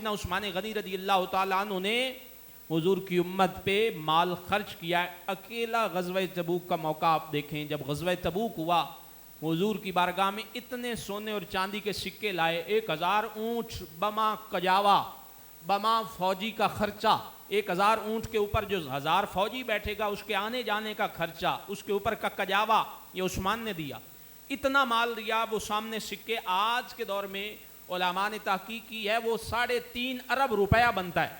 سیدنا عثمان غنی رضی اللہ تعالیٰ عنہ نے حضور کی امت پہ مال خرچ کیا ہے. اکیلا غزوہ تبوک کا موقع آپ دیکھیں, جب غزوہ تبوک ہوا حضور کی بارگاہ میں اتنے سونے اور چاندی کے سکے لائے, 1000 اونٹ بما کجاوا, بما فوجی کا خرچہ, 1000 اونٹ کے اوپر جو 1000 فوجی بیٹھے گا اس کے آنے جانے کا خرچہ, اس کے اوپر کا کجاوا یہ عثمان نے دیا. اتنا مال دیا, وہ سامنے سکے آج کے دور میں علماء نے تحقیق کی ہے وہ 3.5 ارب روپیہ بنتا ہے.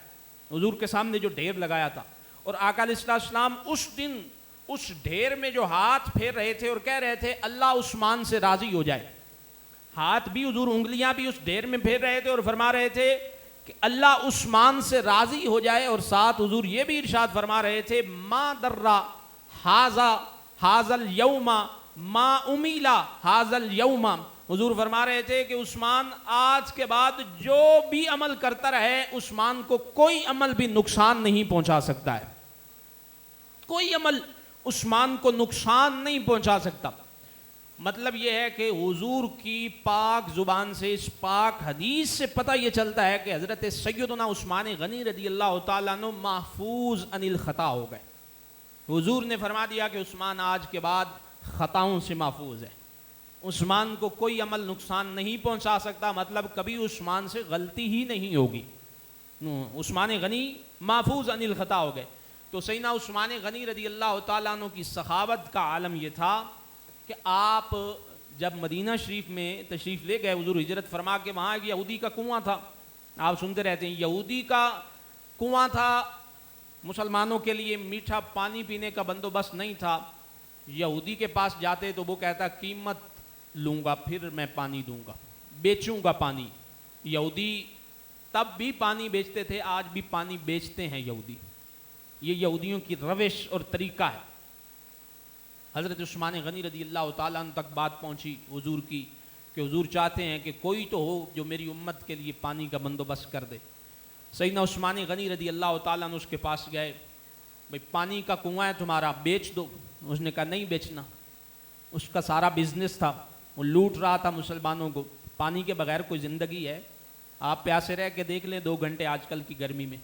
حضور کے سامنے جو ڈھیر لگایا تھا, اور آقا علیہ السلام اس دن اس ڈھیر میں جو ہاتھ پھیر رہے تھے اور کہہ رہے تھے اللہ عثمان سے راضی ہو جائے, ہاتھ بھی حضور انگلیاں بھی اس ڈھیر میں پھیر رہے تھے اور فرما رہے تھے کہ اللہ عثمان سے راضی ہو جائے, اور ساتھ حضور یہ بھی ارشاد فرما رہے تھے ما درا حاذا الیوم ما امیلا حاذا الیوم. حضور فرما رہے تھے کہ عثمان آج کے بعد جو بھی عمل کرتا رہے عثمان کو کوئی عمل بھی نقصان نہیں پہنچا سکتا ہے, کوئی عمل عثمان کو نقصان نہیں پہنچا سکتا. مطلب یہ ہے کہ حضور کی پاک زبان سے, اس پاک حدیث سے پتہ یہ چلتا ہے کہ حضرت سیدنا عثمان غنی رضی اللہ تعالیٰ عنہ محفوظ عن الخطا ہو گئے. حضور نے فرما دیا کہ عثمان آج کے بعد خطاؤں سے محفوظ ہے, عثمان کو کوئی عمل نقصان نہیں پہنچا سکتا, مطلب کبھی عثمان سے غلطی ہی نہیں ہوگی. عثمان غنی محفوظ عن الخطا ہو گئے. تو سیدنا عثمان غنی رضی اللہ تعالیٰ عنہ کی سخاوت کا عالم یہ تھا کہ آپ جب مدینہ شریف میں تشریف لے گئے, حضور ہجرت فرما کے وہاں ایک یہودی کا کنواں تھا, آپ سنتے رہتے ہیں یہودی کا کنواں تھا, مسلمانوں کے لیے میٹھا پانی پینے کا بندوبست نہیں تھا. یہودی کے پاس جاتے تو وہ کہتا قیمت لوں گا پھر میں پانی دوں گا, بیچوں گا پانی. یہودی تب بھی پانی بیچتے تھے, آج بھی پانی بیچتے ہیں یہودی. یہ یہودیوں کی روش اور طریقہ ہے. حضرت عثمان غنی رضی اللہ تعالیٰ عنہ تک بات پہنچی حضور کی کہ حضور چاہتے ہیں کہ کوئی تو ہو جو میری امت کے لیے پانی کا بندوبست کر دے. سیدنا عثمان غنی رضی اللہ تعالیٰ عنہ اس کے پاس گئے, بھئی پانی کا کنواں ہے تمہارا, بیچ دو. اس نے کہا نہیں بیچنا, اس کا سارا بزنس تھا, وہ لوٹ رہا تھا مسلمانوں کو. پانی کے بغیر کوئی زندگی ہے؟ آپ پیاسے رہ کے دیکھ لیں 2 گھنٹے آج کل کی گرمی میں,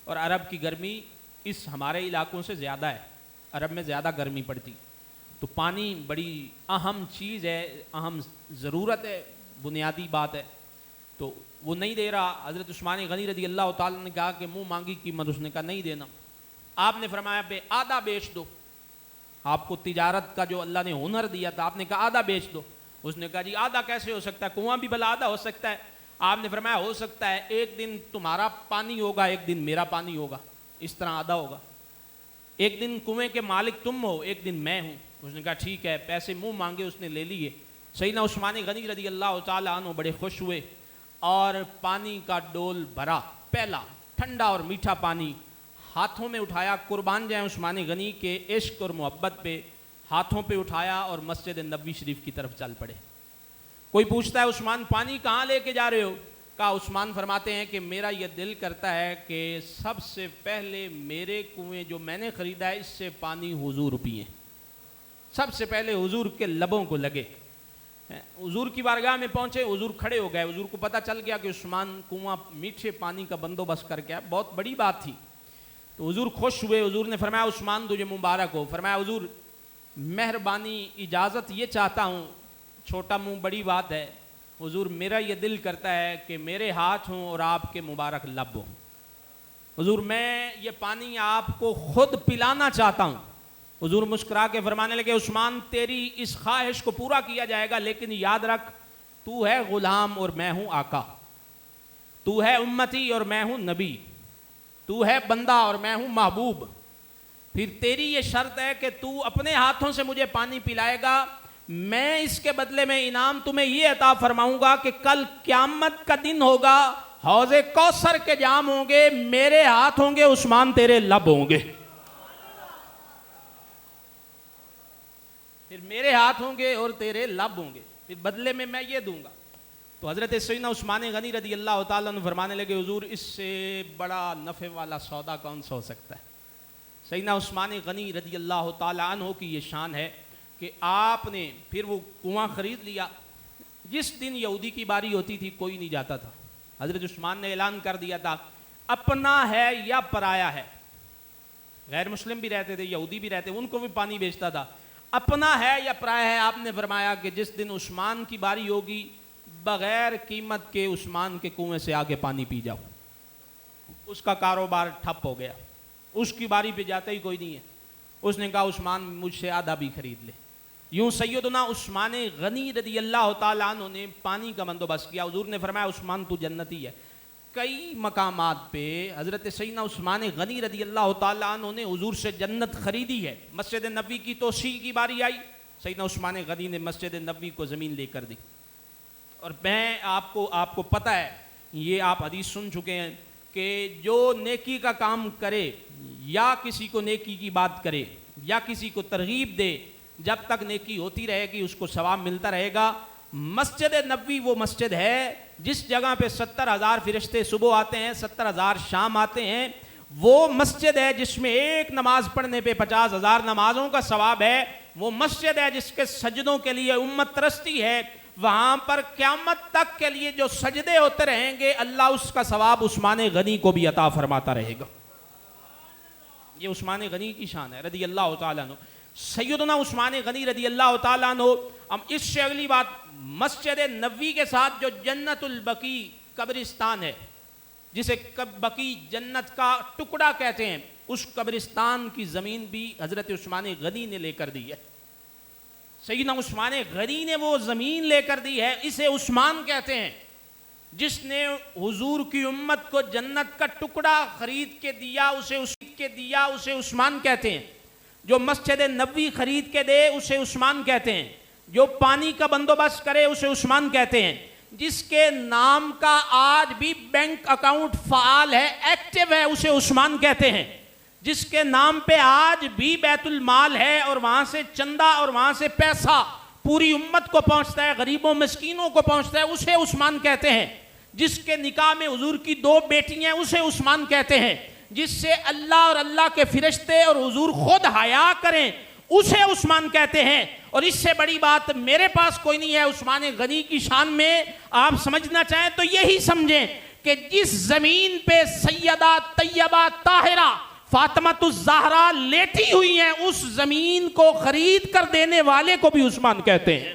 اور عرب کی گرمی اس ہمارے علاقوں سے زیادہ ہے, عرب میں زیادہ گرمی پڑتی. تو پانی بڑی اہم چیز ہے, اہم ضرورت ہے, بنیادی بات ہے. تو وہ نہیں دے رہا. حضرت عثمان غنی رضی اللہ تعالیٰ نے کہا کہ منہ مانگی قیمت, اس نے کہا نہیں دینا. آپ نے فرمایا بے آدھا بیچ دو, آپ کو تجارت کا جو اللہ نے ہنر دیا تھا, آپ نے کہا آدھا بیچ دو. اس نے کہا جی آدھا کیسے ہو سکتا ہے, کنواں بھی بھلا آدھا ہو سکتا ہے. آپ نے فرمایا ہو سکتا ہے, ایک دن تمہارا پانی ہوگا ایک دن میرا پانی ہوگا, اس طرح آدھا ہوگا. ایک دن کنویں کے مالک تم ہو ایک دن میں ہوں. اس نے کہا ٹھیک ہے. پیسے منہ مانگے اس نے لے لیے. سیدنا عثمان غنی رضی اللہ تعالیٰ عنہ بڑے خوش ہوئے اور پانی کا ڈول بھرا, پہلا ٹھنڈا اور میٹھا پانی ہاتھوں میں اٹھایا. قربان جائیں عثمان غنی کے عشق اور محبت پہ, ہاتھوں پہ اٹھایا اور مسجد نبوی شریف کی طرف چل پڑے. کوئی پوچھتا ہے عثمان پانی کہاں لے کے جا رہے ہو؟ کہا عثمان فرماتے ہیں کہ میرا یہ دل کرتا ہے کہ سب سے پہلے میرے کنویں جو میں نے خریدا ہے اس سے پانی حضور پئیں, سب سے پہلے حضور کے لبوں کو لگے. حضور کی بارگاہ میں پہنچے, حضور کھڑے ہو گئے. حضور کو پتہ چل گیا کہ عثمان کنواں میٹھے پانی کا بندوبست کر کے, بہت بڑی بات تھی. تو حضور خوش ہوئے. حضور نے فرمایا عثمان تجھے مبارک ہو. فرمایا حضور مہربانی اجازت یہ چاہتا ہوں, چھوٹا منہ بڑی بات ہے. حضور میرا یہ دل کرتا ہے کہ میرے ہاتھ ہوں اور آپ کے مبارک لب ہوں. حضور میں یہ پانی آپ کو خود پلانا چاہتا ہوں. حضور مسکرا کے فرمانے لگے عثمان تیری اس خواہش کو پورا کیا جائے گا, لیکن یاد رکھ تو ہے غلام اور میں ہوں آقا, تو ہے امتی اور میں ہوں نبی, تو ہے بندہ اور میں ہوں محبوب. پھر تیری یہ شرط ہے کہ تو اپنے ہاتھوں سے مجھے پانی پلائے گا, میں اس کے بدلے میں انعام تمہیں یہ عطا فرماؤں گا کہ کل قیامت کا دن ہوگا, حوض کوثر کے جام ہوں گے, میرے ہاتھ ہوں گے, عثمان تیرے لب ہوں گے. پھر میرے ہاتھ ہوں گے اور تیرے لب ہوں گے, پھر بدلے میں یہ دوں گا. تو حضرت سیدنا عثمان غنی رضی اللہ تعالیٰ عنہ فرمانے لگے حضور اس سے بڑا نفع والا سودا کون سا ہو سکتا ہے. سیدنا عثمان غنی رضی اللہ تعالیٰ عنہ کی یہ شان ہے کہ آپ نے پھر وہ کنواں خرید لیا. جس دن یہودی کی باری ہوتی تھی کوئی نہیں جاتا تھا, حضرت عثمان نے اعلان کر دیا تھا اپنا ہے یا پرایا ہے. غیر مسلم بھی رہتے تھے, یہودی بھی رہتے, ان کو بھی پانی بیچتا تھا. اپنا ہے یا پرایا ہے, آپ نے فرمایا کہ جس دن عثمان کی باری ہوگی بغیر قیمت کے عثمان کے کنویں سے آگے پانی پی جاؤ. اس کا کاروبار ٹھپ ہو گیا, اس کی باری پہ جاتا ہی کوئی نہیں ہے. اس نے کہا عثمان مجھ سے آدھا بھی خرید لے. یوں سیدنا عثمان غنی رضی اللہ تعالیٰ عنہ نے پانی کا بندوبست کیا. حضور نے فرمایا عثمان تو جنتی ہے. کئی مقامات پہ حضرت سیدنا عثمان غنی رضی اللہ تعالیٰ عنہ نے حضور سے جنت خریدی ہے. مسجد نبوی کی توسیع کی باری آئی, سیدنا عثمان غنی نے مسجد نبوی کو زمین لے کر دی. اور میں آپ کو پتہ ہے, یہ آپ حدیث سن چکے ہیں کہ جو نیکی کا کام کرے یا کسی کو نیکی کی بات کرے یا کسی کو ترغیب دے, جب تک نیکی ہوتی رہے گی اس کو ثواب ملتا رہے گا. مسجد نبوی وہ مسجد ہے جس جگہ پہ 70,000 فرشتے صبح آتے ہیں, 70,000 شام آتے ہیں. وہ مسجد ہے جس میں ایک نماز پڑھنے پہ 50,000 نمازوں کا ثواب ہے. وہ مسجد ہے جس کے سجدوں کے لیے امت ترستی ہے. وہاں پر قیامت تک کے لیے جو سجدے ہوتے رہیں گے اللہ اس کا ثواب عثمان غنی کو بھی عطا فرماتا رہے گا. یہ عثمان غنی کی شان ہے رضی اللہ تعالیٰ عنہ. سیدنا عثمان غنی رضی اللہ تعالیٰ عنہ. ہم اس سے اگلی بات, مسجد نبوی کے ساتھ جو جنت البقیع قبرستان ہے, جسے بقیع جنت کا ٹکڑا کہتے ہیں, اس قبرستان کی زمین بھی حضرت عثمان غنی نے لے کر دی ہے. سیدنا عثمان غنی نے وہ زمین لے کر دی ہے. اسے عثمان کہتے ہیں جس نے حضور کی امت کو جنت کا ٹکڑا خرید کے دیا, اسے عثمان کہتے ہیں. جو مسجد نبوی خرید کے دے اسے عثمان کہتے ہیں. جو پانی کا بندوبست کرے اسے عثمان کہتے ہیں. جس کے نام کا آج بھی بینک اکاؤنٹ فعال ہے, ایکٹیو ہے, اسے عثمان کہتے ہیں. جس کے نام پہ آج بھی بیت المال ہے اور وہاں سے چندہ اور وہاں سے پیسہ پوری امت کو پہنچتا ہے, غریبوں مسکینوں کو پہنچتا ہے, اسے عثمان کہتے ہیں. جس کے نکاح میں حضور کی 2 بیٹیاں, اسے عثمان کہتے ہیں. جس سے اللہ اور اللہ کے فرشتے اور حضور خود حیا کریں, اسے عثمان کہتے ہیں. اور اس سے بڑی بات میرے پاس کوئی نہیں ہے. عثمان غنی کی شان میں آپ سمجھنا چاہیں تو یہی سمجھیں کہ جس زمین پہ سیدہ طیبہ طاہرہ فاطمۃ الزہرا لیٹی ہوئی ہیں, اس زمین کو خرید کر دینے والے کو بھی عثمان کہتے ہیں.